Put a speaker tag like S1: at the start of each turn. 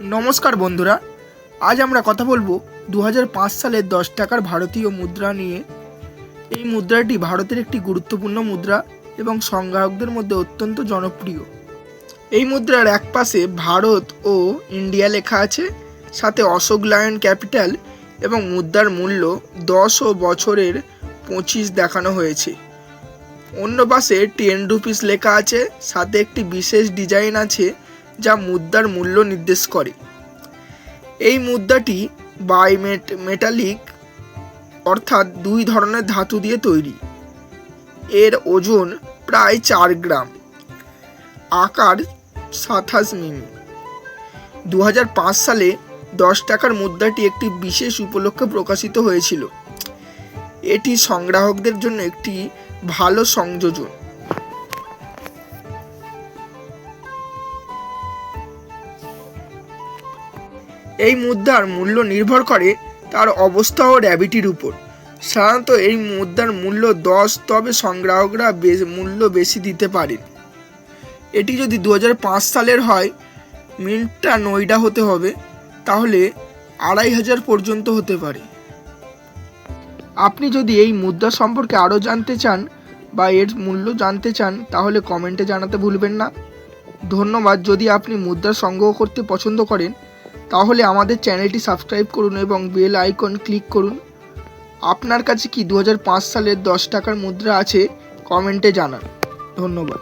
S1: নমস্কার বন্ধুরা, আজ আমরা কথা বলবো 2005 সালের 10 টাকার ভারতীয় মুদ্রা নিয়ে। এই মুদ্রাটি ভারতের একটি গুরুত্বপূর্ণ মুদ্রা এবং সংগ্রাহকদের মধ্যে অত্যন্ত জনপ্রিয়। এই মুদ্রার এক পাশে ভারত ও ইন্ডিয়া লেখা আছে, সাথে অশোক লায়ন ক্যাপিটাল এবং মুদ্রার মূল্য 10 ও বছরের 25 দেখানো হয়েছে। অন্য পাশে 10 রুপিস লেখা আছে, সাথে একটি বিশেষ ডিজাইন আছে যা মুদ্রার মূল্য নির্দেশ করে। এই মুদ্রাটি মেটালিক অর্থাৎ দুই ধরনের ধাতু দিয়ে তৈরি। এর ওজন প্রায় 4 গ্রাম, আকার 27 মিমি। 2005 সালে 10 টাকার মুদ্রাটি একটি বিশেষ উপলক্ষে প্রকাশিত হয়েছিল। এটি সংগ্রাহকদের জন্য একটি ভালো সংযোজন। এই মুদ্রার মূল্য নির্ভর করে তার অবস্থা ও র্যাভিটির উপর। সাধারণত এই মুদ্রার মূল্য 10, তবে সংগ্রাহকরা মূল্য বেশি দিতে পারেন। এটি যদি 2005 সালের হয়, মিন্টটা নয়ডা হতে হবে, তাহলে 2500 পর্যন্ত হতে পারে। আপনি যদি এই মুদ্রা সম্পর্কে আরও জানতে চান বা এর মূল্য জানতে চান, তাহলে কমেন্টে জানাতে ভুলবেন না। ধন্যবাদ। যদি আপনি মুদ্রা সংগ্রহ করতে পছন্দ করেন, তাহলে আমাদের চ্যানেলটি সাবস্ক্রাইব করুন এবং বেল আইকন ক্লিক করুন। আপনার কাছে কি 2005 সালের 10 টাকার মুদ্রা আছে? কমেন্টে জানান। ধন্যবাদ।